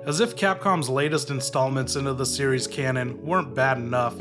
As if Capcom's latest installments into the series canon weren't bad enough.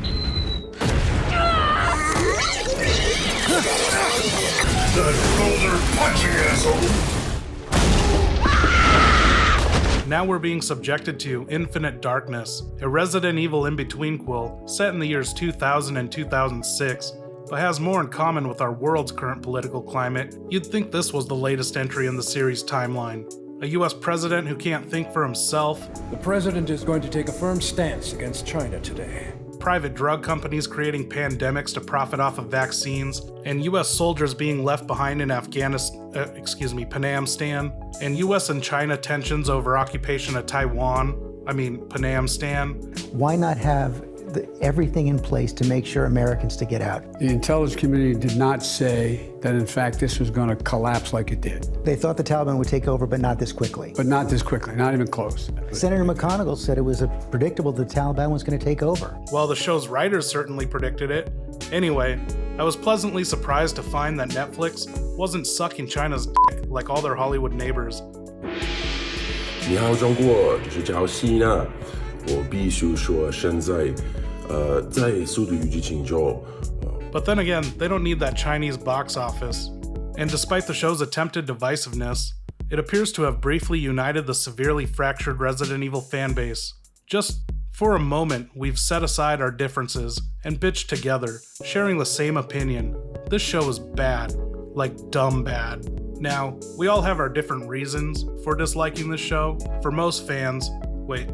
Now we're being subjected to Infinite Darkness, a Resident Evil in-between-quill set in the years 2000 and 2006, but has more in common with our world's current political climate. You'd think this was the latest entry in the series timeline. A US president who can't think for himself. The president is going to take a firm stance against China today. Private drug companies creating pandemics to profit off of vaccines, and US soldiers being left behind in Panam Stan, and US and China tensions over occupation of Panam Stan. Why not have everything in place to make sure Americans to get out? The intelligence community did not say that, in fact, this was going to collapse like it did. They thought the Taliban would take over, but not this quickly. But not this quickly, not even close. Senator McConnell said it was predictable the Taliban was going to take over. Well, the show's writers certainly predicted it. Anyway, I was pleasantly surprised to find that Netflix wasn't sucking China's dick like all their Hollywood neighbors. 你好，中国，就是叫西娜。我必须说，现在，在速度与激情中。But then again, they don't need that Chinese box office. And despite the show's attempted divisiveness, it appears to have briefly united the severely fractured Resident Evil fanbase. Just for a moment, we've set aside our differences and bitched together, sharing the same opinion. This show is bad. Like dumb bad. Now, we all have our different reasons for disliking this show. For most fans,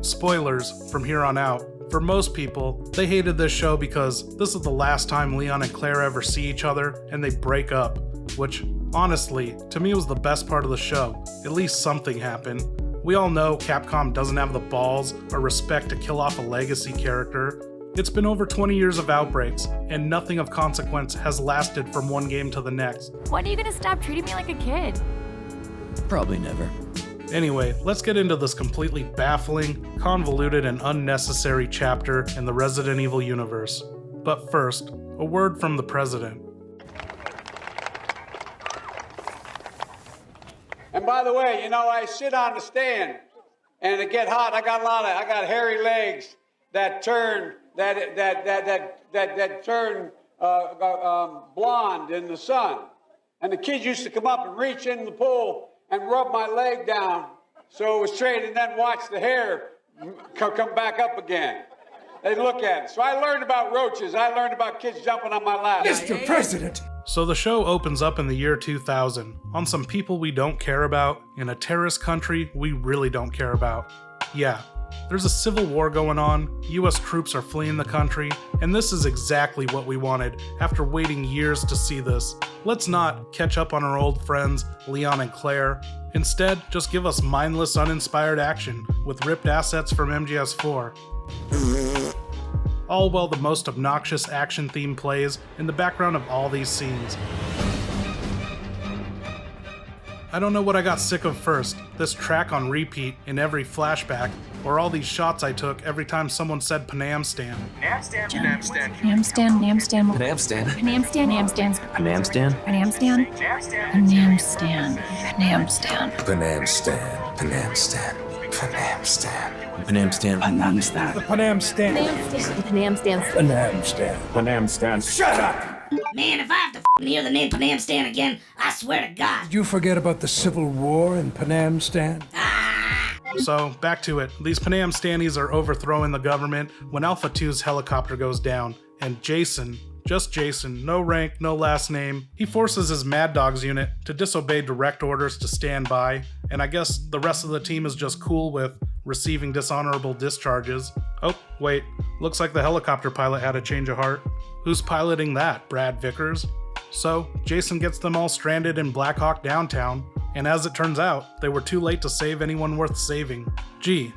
spoilers from here on out. For most people, they hated this show because this is the last time Leon and Claire ever see each other and they break up, which, honestly, to me was the best part of the show. At least something happened. We all know Capcom doesn't have the balls or respect to kill off a legacy character. It's been over 20 years of outbreaks, and nothing of consequence has lasted from one game to the next. When are you gonna stop treating me like a kid? Probably never. Anyway, let's get into this completely baffling, convoluted, and unnecessary chapter in the Resident Evil universe. But first, a word from the president. And by the way, you know, I sit on the stand, and it get hot. I got hairy legs that turn blonde in the sun. And the kids used to come up and reach in the pool and rub my leg down so it was straight, and then watch the hair come back up again. They look at it. So I learned about roaches. I learned about kids jumping on my lap. Mr. President! So the show opens up in the year 2000 on some people we don't care about in a terrorist country we really don't care about. Yeah, there's a civil war going on, US troops are fleeing the country, and this is exactly what we wanted after waiting years to see this. Let's not catch up on our old friends, Leon and Claire. Instead, just give us mindless, uninspired action with ripped assets from MGS4. All while the most obnoxious action theme plays in the background of all these scenes. I don't know what I got sick of first, this track on repeat in every flashback, or all these shots I took every time someone said Panam Stan. Panam Stan, Panam Stan, Panam Stan, Panam Stan, Panam Stan, Panam Stan, Panam Stan, Panam Stan, Panam Stan, Panam Stan, Panam Stan, Panam Stan, Panam Stan, Panam Stan, Panam Stan. Panam Stan. The Panam Stan. Panam Stan, Panam Stan. Panam Stan. Shut up! Man, if I have to hear the name Panam Stan again, I swear to God. Did you forget about the Civil War in Panam Stan? So, back to it. These Panam Stannies are overthrowing the government when Alpha 2's helicopter goes down, and Jason, just Jason, no rank, no last name, he forces his Mad Dogs unit to disobey direct orders to stand by, and I guess the rest of the team is just cool with receiving dishonorable discharges. Oh, wait, looks like the helicopter pilot had a change of heart. Who's piloting that, Brad Vickers? So, Jason gets them all stranded in Black Hawk downtown, and as it turns out, they were too late to save anyone worth saving. Gee,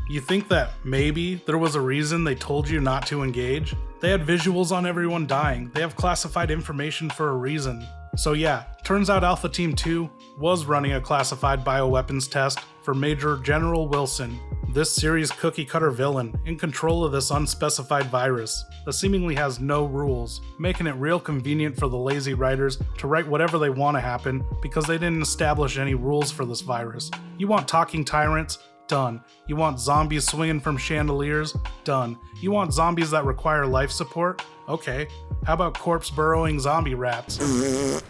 you think that maybe there was a reason they told you not to engage? They had visuals on everyone dying, they have classified information for a reason. So yeah, turns out Alpha Team 2 was running a classified bioweapons test for Major General Wilson, this series cookie-cutter villain in control of this unspecified virus that seemingly has no rules, making it real convenient for the lazy writers to write whatever they want to happen because they didn't establish any rules for this virus. You want talking tyrants? Done. You want zombies swinging from chandeliers? Done. You want zombies that require life support? Okay. How about corpse burrowing zombie rats? I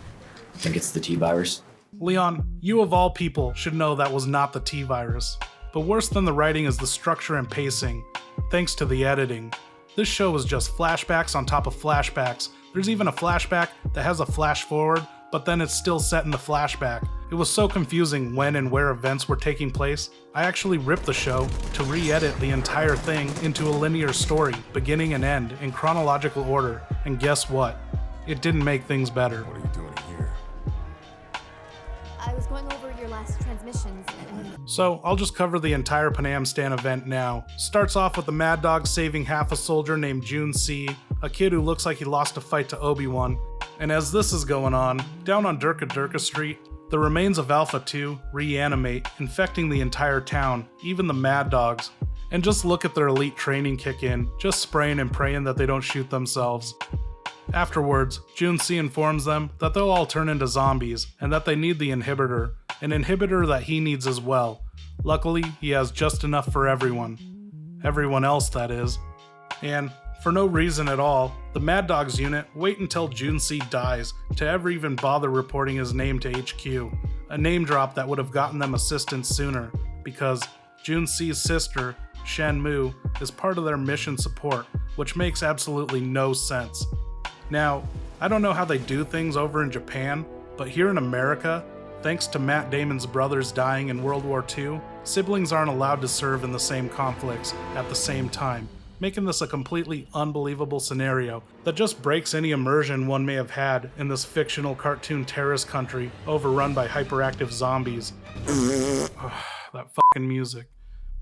think it's the T-Virus. Leon, you of all people should know that was not the T-Virus. But worse than the writing is the structure and pacing, thanks to the editing. This show is just flashbacks on top of flashbacks. There's even a flashback that has a flash forward, but then it's still set in the flashback. It was so confusing when and where events were taking place, I actually ripped the show to re-edit the entire thing into a linear story, beginning and end, in chronological order, and guess what? It didn't make things better. What are you doing here? I was going over your last transmissions and... So, I'll just cover the entire Panam Stan event now. Starts off with the Mad Dog saving half a soldier named June C, a kid who looks like he lost a fight to Obi-Wan. And as this is going on, down on Durka Durka Street, the remains of Alpha 2 reanimate, infecting the entire town, even the Mad Dogs. And just look at their elite training kick in, just spraying and praying that they don't shoot themselves. Afterwards, June C informs them that they'll all turn into zombies, and that they need the inhibitor, an inhibitor that he needs as well. Luckily, he has just enough for everyone. Everyone else, that is. And, for no reason at all, the Mad Dogs unit wait until June C dies to ever even bother reporting his name to HQ, a name drop that would have gotten them assistance sooner, because June C's sister, Shen Mu, is part of their mission support, which makes absolutely no sense. Now, I don't know how they do things over in Japan, but here in America, thanks to Matt Damon's brothers dying in World War II, siblings aren't allowed to serve in the same conflicts at the same time, making this a completely unbelievable scenario that just breaks any immersion one may have had in this fictional cartoon terrorist country overrun by hyperactive zombies. That fucking music.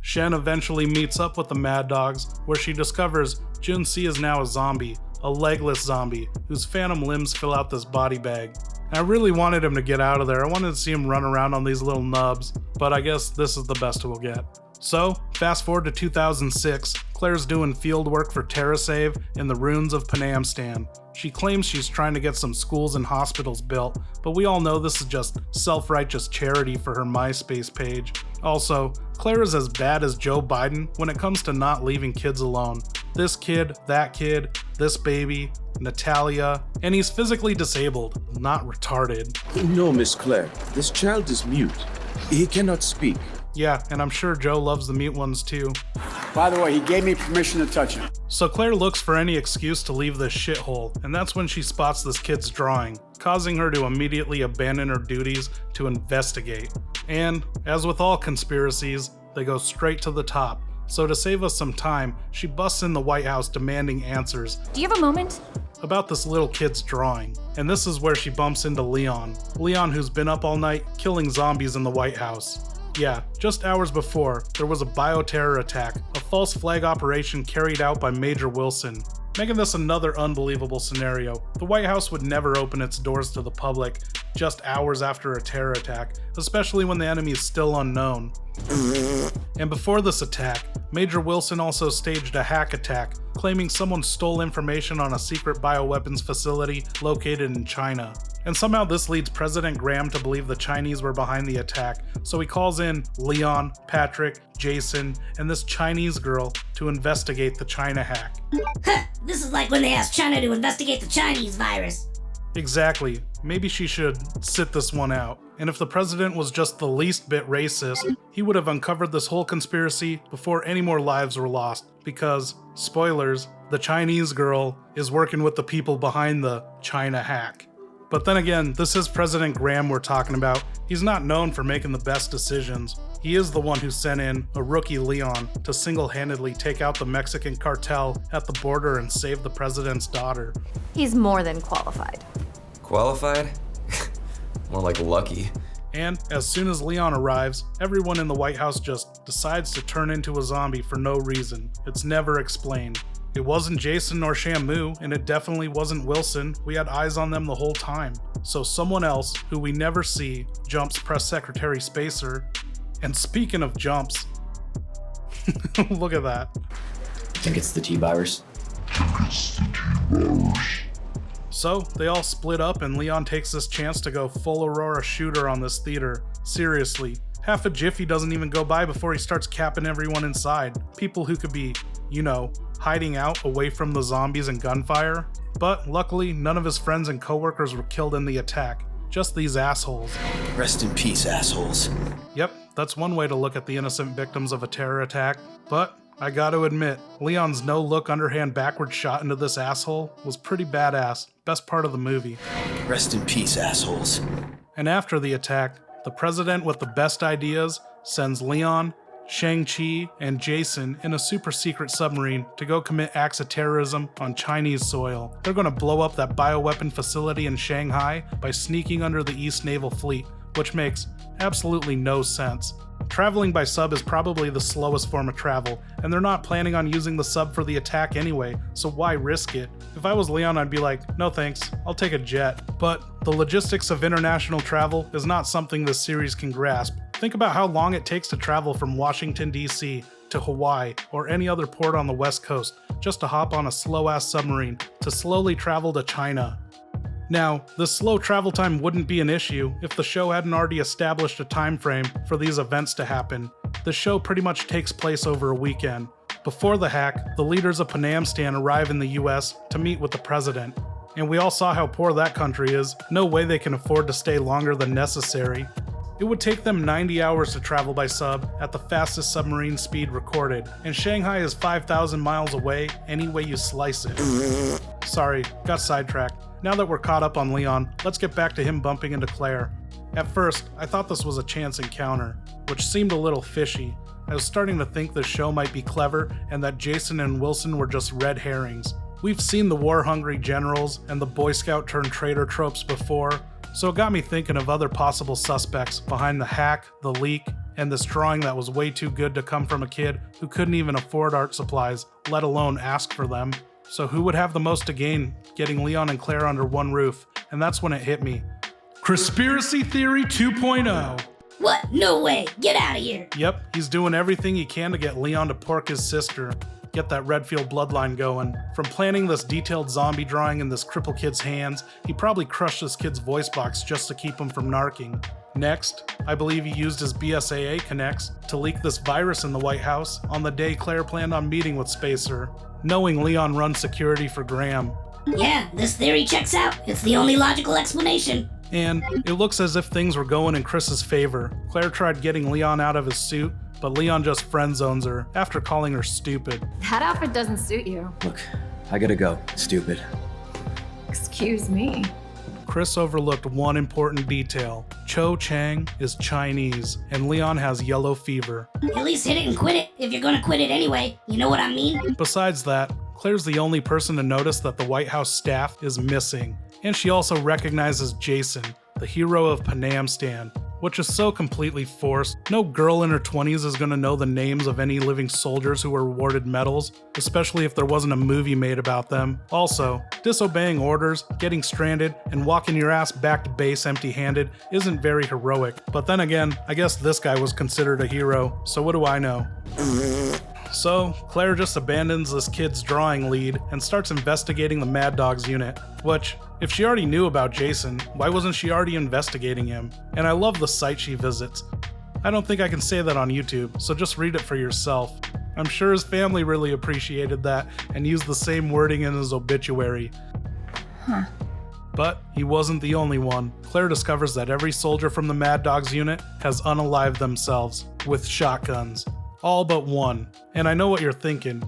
Shen eventually meets up with the Mad Dogs, where she discovers Jun C is now a zombie, a legless zombie, whose phantom limbs fill out this body bag. And I really wanted him to get out of there. I wanted to see him run around on these little nubs, but I guess this is the best we'll get. So, fast forward to 2006, Claire's doing field work for TerraSave in the ruins of Panam Stan. She claims she's trying to get some schools and hospitals built, but we all know this is just self-righteous charity for her MySpace page. Also, Claire is as bad as Joe Biden when it comes to not leaving kids alone. This kid, that kid, this baby, Natalia, and he's physically disabled, not retarded. No, Miss Claire, this child is mute. He cannot speak. Yeah, and I'm sure Joe loves the mute ones too. By the way, he gave me permission to touch him. So Claire looks for any excuse to leave this shithole, and that's when she spots this kid's drawing, causing her to immediately abandon her duties to investigate. And, as with all conspiracies, they go straight to the top. So to save us some time, she busts in the White House demanding answers. Do you have a moment? About this little kid's drawing. And this is where she bumps into Leon. Leon, who's been up all night killing zombies in the White House. Yeah, just hours before, there was a bioterror attack, a false flag operation carried out by Major Wilson, making this another unbelievable scenario. The White House would never open its doors to the public just hours after a terror attack, especially when the enemy is still unknown. And before this attack, Major Wilson also staged a hack attack, claiming someone stole information on a secret bioweapons facility located in China. And somehow this leads President Graham to believe the Chinese were behind the attack, so he calls in Leon, Patrick, Jason, and this Chinese girl to investigate the China hack. This is like when they asked China to investigate the Chinese virus. Exactly. Maybe she should sit this one out. And if the president was just the least bit racist, he would have uncovered this whole conspiracy before any more lives were lost. Because, spoilers, the Chinese girl is working with the people behind the China hack. But then again, this is President Graham we're talking about. He's not known for making the best decisions. He is the one who sent in a rookie Leon to single-handedly take out the Mexican cartel at the border and save the president's daughter. He's more than qualified. Qualified? More like lucky. And as soon as Leon arrives, everyone in the White House just decides to turn into a zombie for no reason. It's never explained. It wasn't Jason nor Shamu, and it definitely wasn't Wilson. We had eyes on them the whole time. So someone else, who we never see, jumps Press Secretary Spacer. And speaking of jumps, look at that. I think it's the T-Virus. So, they all split up and Leon takes this chance to go full Aurora shooter on this theater. Seriously, Half a jiffy doesn't even go by before he starts capping everyone inside. People who could be, hiding out away from the zombies and gunfire. But luckily, none of his friends and coworkers were killed in the attack. Just these assholes. Rest in peace, assholes. Yep, that's one way to look at the innocent victims of a terror attack. But I gotta admit, Leon's no-look underhand backward shot into this asshole was pretty badass. Best part of the movie. Rest in peace, assholes. And after the attack, the president with the best ideas sends Leon, Shang-Chi, and Jason in a super secret submarine to go commit acts of terrorism on Chinese soil. They're gonna blow up that bioweapon facility in Shanghai by sneaking under the East Naval Fleet, which makes absolutely no sense. Traveling by sub is probably the slowest form of travel, and they're not planning on using the sub for the attack anyway, so why risk it? If I was Leon, I'd be like, no thanks, I'll take a jet. But the logistics of international travel is not something this series can grasp. Think about how long it takes to travel from Washington, D.C. to Hawaii or any other port on the West Coast just to hop on a slow-ass submarine to slowly travel to China. Now, this slow travel time wouldn't be an issue if the show hadn't already established a time frame for these events to happen. The show pretty much takes place over a weekend. Before the hack, the leaders of Panamstan arrive in the US to meet with the president. And we all saw how poor that country is. No way they can afford to stay longer than necessary. It would take them 90 hours to travel by sub at the fastest submarine speed recorded, and Shanghai is 5,000 miles away any way you slice it. Sorry, got sidetracked. Now that we're caught up on Leon, let's get back to him bumping into Claire. At first, I thought this was a chance encounter, which seemed a little fishy. I was starting to think this show might be clever and that Jason and Wilson were just red herrings. We've seen the war-hungry generals and the Boy Scout turned traitor tropes before, so it got me thinking of other possible suspects behind the hack, the leak, and this drawing that was way too good to come from a kid who couldn't even afford art supplies, let alone ask for them. So who would have the most to gain getting Leon and Claire under one roof? And that's when it hit me. Conspiracy Theory 2.0. What? No way. Get out of here. Yep, he's doing everything he can to get Leon to pork his sister. Get that Redfield bloodline going. From planning this detailed zombie drawing in this cripple kid's hands, he probably crushed this kid's voice box just to keep him from narking. Next, I believe he used his BSAA connects to leak this virus in the White House on the day Claire planned on meeting with Spacer, knowing Leon runs security for Graham. Yeah, this theory checks out. It's the only logical explanation. And it looks as if things were going in Chris's favor. Claire tried getting Leon out of his suit, but Leon just friend zones her after calling her stupid. That outfit doesn't suit you. Look, I gotta go. Stupid. Excuse me. Chris overlooked one important detail. Cho Chang is Chinese, and Leon has yellow fever. At least hit it and quit it, if you're gonna quit it anyway. You know what I mean? Besides that, Claire's the only person to notice that the White House staff is missing. And she also recognizes Jason, the hero of Panamstan, which is so completely forced. No girl in her 20s is gonna know the names of any living soldiers who were awarded medals, especially if there wasn't a movie made about them. Also, disobeying orders, getting stranded, and walking your ass back to base empty-handed isn't very heroic. But then again, I guess this guy was considered a hero, so what do I know? So, Claire just abandons this kid's drawing lead and starts investigating the Mad Dogs unit, which, if she already knew about Jason, why wasn't she already investigating him? And I love the site she visits. I don't think I can say that on YouTube, so just read it for yourself. I'm sure his family really appreciated that and used the same wording in his obituary. Huh. But he wasn't the only one. Claire discovers that every soldier from the Mad Dogs unit has unalived themselves with shotguns. All but one. And I know what you're thinking.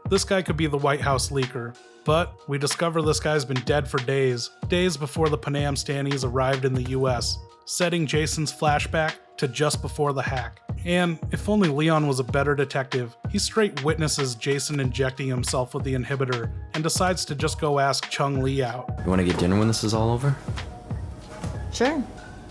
This guy could be the White House leaker. But we discover this guy's been dead for days before the Panamstanis arrived in the US, setting Jason's flashback to just before the hack. And if only Leon was a better detective, he straight witnesses Jason injecting himself with the inhibitor and decides to just go ask Chung Lee out. You wanna get dinner when this is all over? Sure.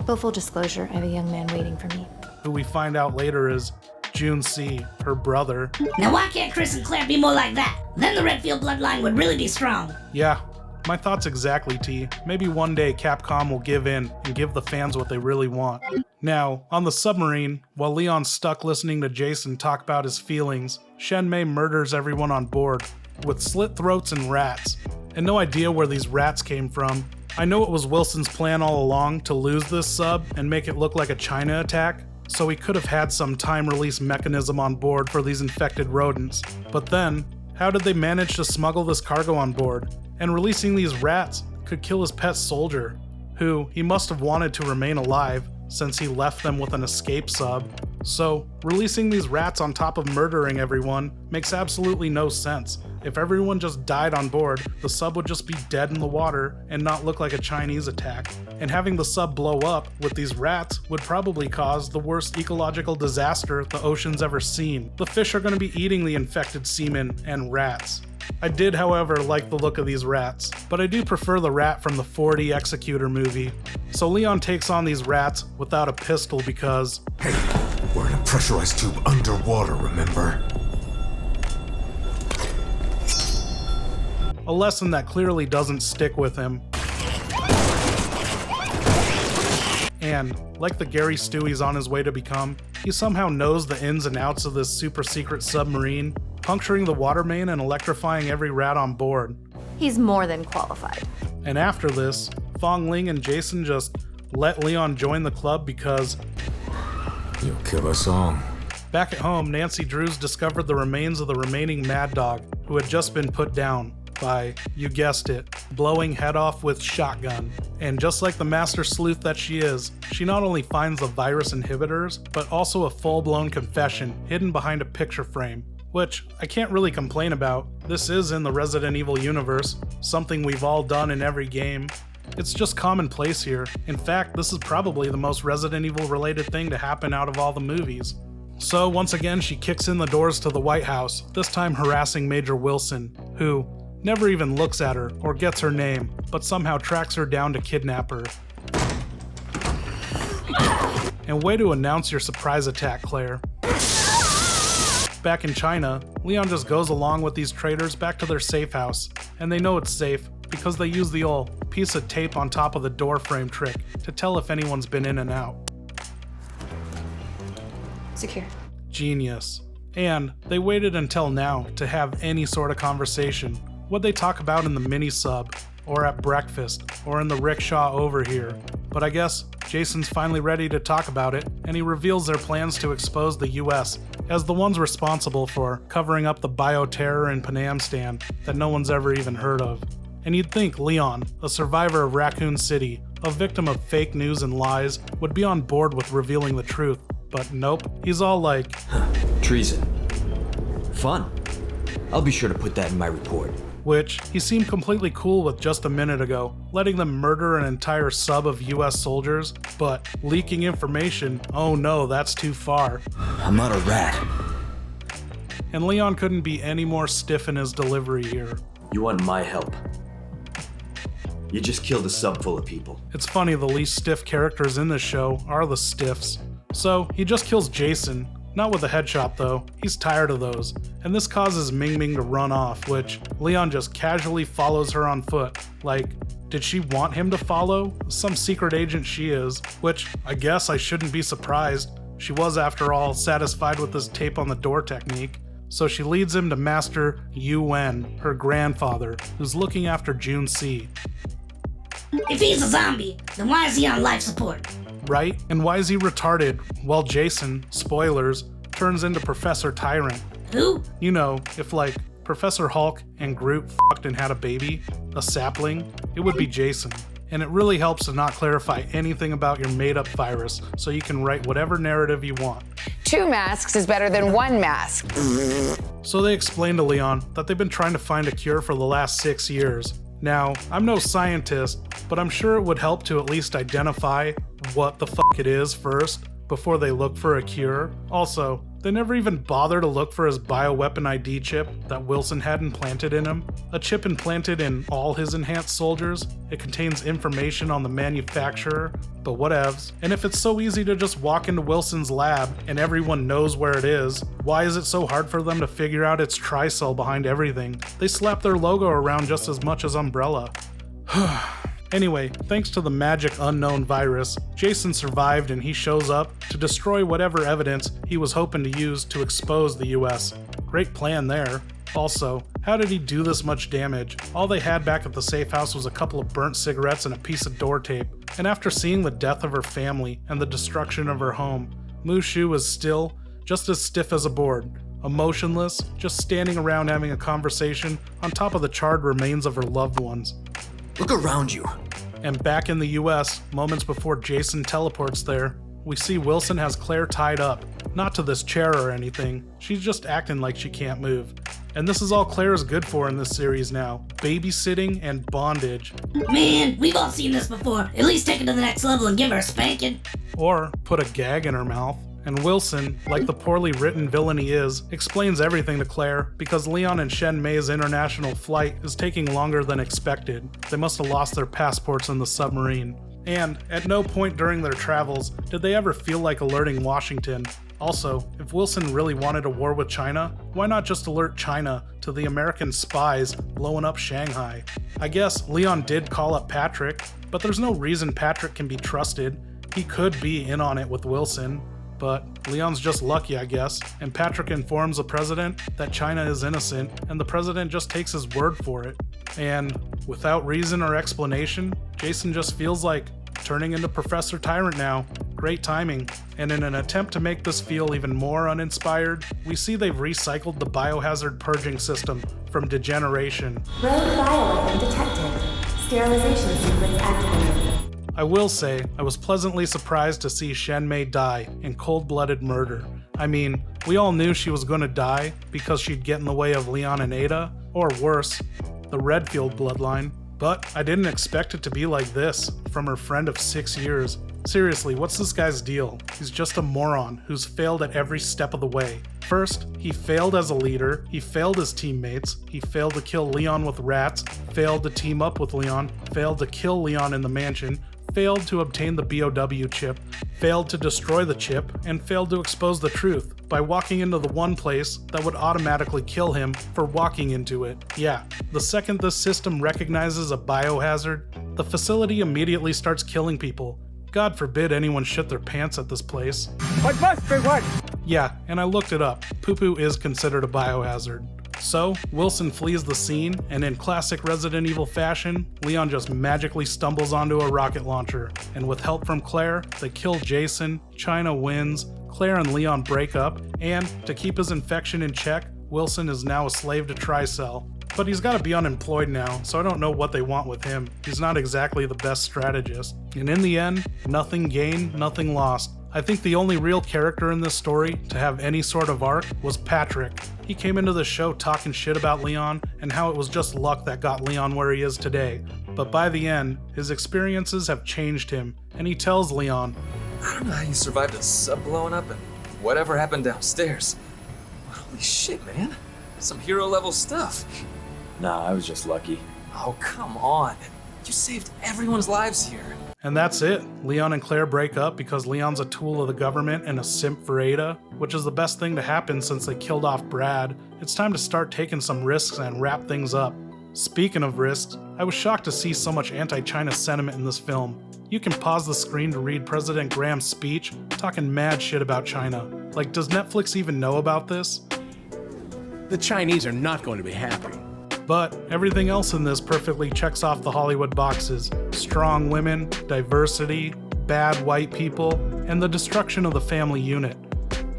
But full disclosure, I have a young man waiting for me. Who we find out later is June C., her brother. Now why can't Chris and Claire be more like that? Then the Redfield bloodline would really be strong. Yeah, my thoughts exactly, T. Maybe one day Capcom will give in and give the fans what they really want. Now, on the submarine, while Leon's stuck listening to Jason talk about his feelings, Shen Mei murders everyone on board, with slit throats and rats. And no idea where these rats came from. I know it was Wilson's plan all along to lose this sub and make it look like a China attack, so he could have had some time-release mechanism on board for these infected rodents. But then, how did they manage to smuggle this cargo on board? And releasing these rats could kill his pet soldier, who he must have wanted to remain alive since he left them with an escape sub. So, releasing these rats on top of murdering everyone makes absolutely no sense. If everyone just died on board, the sub would just be dead in the water and not look like a Chinese attack. And having the sub blow up with these rats would probably cause the worst ecological disaster the ocean's ever seen. The fish are going to be eating the infected semen and rats. I did, however, like the look of these rats, but I do prefer the rat from the 4D Executor movie. So Leon takes on these rats without a pistol because... Hey, we're in a pressurized tube underwater, remember? A lesson that clearly doesn't stick with him. And, like the Gary Stu he's on his way to become, he somehow knows the ins and outs of this super secret submarine, puncturing the water main and electrifying every rat on board. He's more than qualified. And after this, Fong Ling and Jason just let Leon join the club because... You'll kill us all. Back at home, Nancy Drews discovered the remains of the remaining Mad Dog, who had just been put down by, you guessed it, blowing head off with shotgun. And just like the master sleuth that she is, she not only finds the virus inhibitors, but also a full-blown confession hidden behind a picture frame, which I can't really complain about. This is in the Resident Evil universe, something we've all done in every game. It's just commonplace here. In fact, this is probably the most Resident Evil related thing to happen out of all the movies. So once again, she kicks in the doors to the White House, this time harassing Major Wilson, who never even looks at her or gets her name, but somehow tracks her down to kidnap her. And way to announce your surprise attack, Claire. Back in China, Leon just goes along with these traitors back to their safe house, and they know it's safe because they use the old piece of tape on top of the door frame trick to tell if anyone's been in and out. Secure. Genius. And they waited until now to have any sort of conversation. What they talk about in the mini-sub, or at breakfast, or in the rickshaw over here. But I guess Jason's finally ready to talk about it, and he reveals their plans to expose the US as the ones responsible for covering up the bioterror in Panamstan that no one's ever even heard of. And you'd think Leon, a survivor of Raccoon City, a victim of fake news and lies, would be on board with revealing the truth. But nope, he's all like... Treason. Fun. I'll be sure to put that in my report. Which he seemed completely cool with just a minute ago, letting them murder an entire sub of US soldiers, but leaking information, oh no, that's too far. I'm not a rat. And Leon couldn't be any more stiff in his delivery here. You want my help? You just killed a sub full of people. It's funny, the least stiff characters in this show are the stiffs. So he just kills Jason. Not with a headshot though, he's tired of those, and this causes Ming Ming to run off, which Leon just casually follows her on foot. Like, did she want him to follow? Some secret agent she is, which I guess I shouldn't be surprised. She was, after all, satisfied with this tape on the door technique. So she leads him to Master Yuen, her grandfather, who's looking after June C. If he's a zombie, then why is he on life support? Right? And why is he retarded while Jason, spoilers, turns into Professor Tyrant? Who? You know, if like Professor Hulk and Groot fucked and had a baby, a sapling, it would be Jason. And it really helps to not clarify anything about your made-up virus, so you can write whatever narrative you want. 2 masks is better than 1 mask. So they explain to Leon that they've been trying to find a cure for the last 6 years. Now, I'm no scientist, but I'm sure it would help to at least identify what the fuck it is first, before they look for a cure. Also, they never even bother to look for his bioweapon ID chip that Wilson had implanted in him. A chip implanted in all his enhanced soldiers. It contains information on the manufacturer, but whatevs. And if it's so easy to just walk into Wilson's lab and everyone knows where it is, why is it so hard for them to figure out its tricell behind everything? They slap their logo around just as much as Umbrella. Anyway, thanks to the magic unknown virus, Jason survived and he shows up to destroy whatever evidence he was hoping to use to expose the US. Great plan there. Also, how did he do this much damage? All they had back at the safe house was a couple of burnt cigarettes and a piece of door tape. And after seeing the death of her family and the destruction of her home, Mushu is still, just as stiff as a board, emotionless, just standing around having a conversation on top of the charred remains of her loved ones. Look around you. And back in the US, moments before Jason teleports there, we see Wilson has Claire tied up. Not to this chair or anything, she's just acting like she can't move. And this is all Claire is good for in this series now, babysitting and bondage. Man, we've all seen this before. At least take it to the next level and give her a spanking. Or put a gag in her mouth. And Wilson, like the poorly written villain he is, explains everything to Claire because Leon and Shen Mei's international flight is taking longer than expected. They must have lost their passports in the submarine. And at no point during their travels did they ever feel like alerting Washington. Also, if Wilson really wanted a war with China, why not just alert China to the American spies blowing up Shanghai? I guess Leon did call up Patrick, but there's no reason Patrick can be trusted. He could be in on it with Wilson. But Leon's just lucky, I guess, and Patrick informs the president that China is innocent, and the president just takes his word for it. And without reason or explanation, Jason just feels like turning into Professor Tyrant now. Great timing. And in an attempt to make this feel even more uninspired, we see they've recycled the biohazard purging system from Degeneration. Rogue bioweapon detected. Sterilization sequence activated. I will say, I was pleasantly surprised to see Shen Mei die in cold-blooded murder. I mean, we all knew she was gonna die because she'd get in the way of Leon and Ada, or worse, the Redfield bloodline. But I didn't expect it to be like this, from her friend of 6 years. Seriously, what's this guy's deal? He's just a moron who's failed at every step of the way. First, he failed as a leader, he failed his teammates, he failed to kill Leon with rats, failed to team up with Leon, failed to kill Leon in the mansion, failed to obtain the BOW chip, failed to destroy the chip, and failed to expose the truth by walking into the one place that would automatically kill him for walking into it. Yeah, the second this system recognizes a biohazard, the facility immediately starts killing people. God forbid anyone shit their pants at this place. What must be what? Yeah, and I looked it up. Poo-poo is considered a biohazard. So, Wilson flees the scene, and in classic Resident Evil fashion, Leon just magically stumbles onto a rocket launcher, and with help from Claire, they kill Jason, China wins, Claire and Leon break up, and to keep his infection in check, Wilson is now a slave to Tricell. But he's gotta be unemployed now, so I don't know what they want with him. He's not exactly the best strategist. And in the end, nothing gained, nothing lost. I think the only real character in this story to have any sort of arc was Patrick. He came into the show talking shit about Leon and how it was just luck that got Leon where he is today. But by the end, his experiences have changed him, and he tells Leon, I don't know how you survived a sub blowing up and whatever happened downstairs. But holy shit, man. Some hero level stuff. Nah, I was just lucky. Oh, come on. You saved everyone's lives here. And that's it. Leon and Claire break up because Leon's a tool of the government and a simp for Ada, which is the best thing to happen since they killed off Brad. It's time to start taking some risks and wrap things up. Speaking of risks, I was shocked to see so much anti-China sentiment in this film. You can pause the screen to read President Graham's speech talking mad shit about China. Like, does Netflix even know about this? The Chinese are not going to be happy. But everything else in this perfectly checks off the Hollywood boxes. Strong women, diversity, bad white people, and the destruction of the family unit.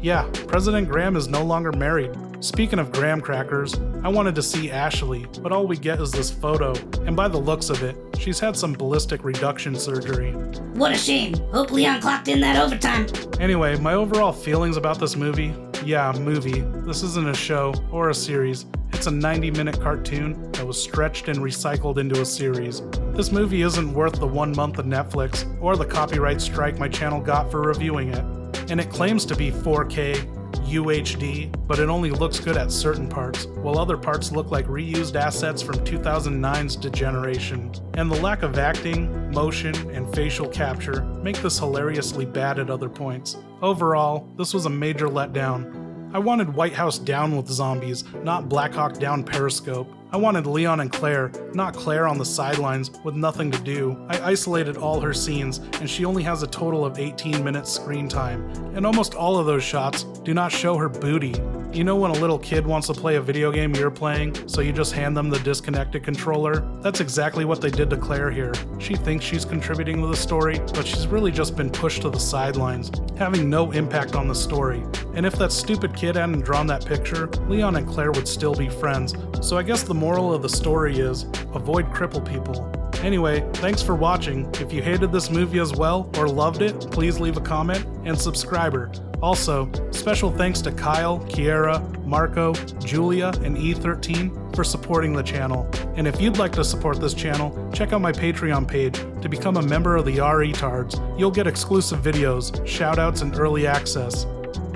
Yeah, President Graham is no longer married. Speaking of graham crackers, I wanted to see Ashley, but all we get is this photo, and by the looks of it, she's had some ballistic reduction surgery. What a shame. Hope Leon clocked in that overtime. Anyway, my overall feelings about this movie, movie. This isn't a show or a series. It's a 90-minute cartoon that was stretched and recycled into a series. This movie isn't worth the 1 month of Netflix or the copyright strike my channel got for reviewing it. And it claims to be 4K, UHD, but it only looks good at certain parts, while other parts look like reused assets from 2009's Degeneration. And the lack of acting, motion, and facial capture make this hilariously bad at other points. Overall, this was a major letdown. I wanted White House down with zombies, not Black Hawk Down Periscope. I wanted Leon and Claire, not Claire on the sidelines with nothing to do. I isolated all her scenes, and she only has a total of 18 minutes screen time, and almost all of those shots do not show her booty. You know when a little kid wants to play a video game you're playing, so you just hand them the disconnected controller? That's exactly what they did to Claire here. She thinks she's contributing to the story, but she's really just been pushed to the sidelines, having no impact on the story. And if that stupid kid hadn't drawn that picture, Leon and Claire would still be friends. So I guess the moral of the story is, avoid cripple people. Anyway, thanks for watching. If you hated this movie as well, or loved it, please leave a comment and subscriber. Also, special thanks to Kyle, Kiera, Marco, Julia, and E13 for supporting the channel. And if you'd like to support this channel, check out my Patreon page to become a member of the R-Etards. You'll get exclusive videos, shoutouts, and early access.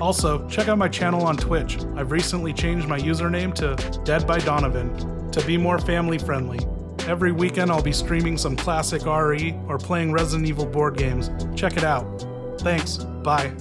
Also, check out my channel on Twitch. I've recently changed my username to Dead by Donovan to be more family friendly. Every weekend I'll be streaming some classic RE or playing Resident Evil board games. Check it out. Thanks. Bye.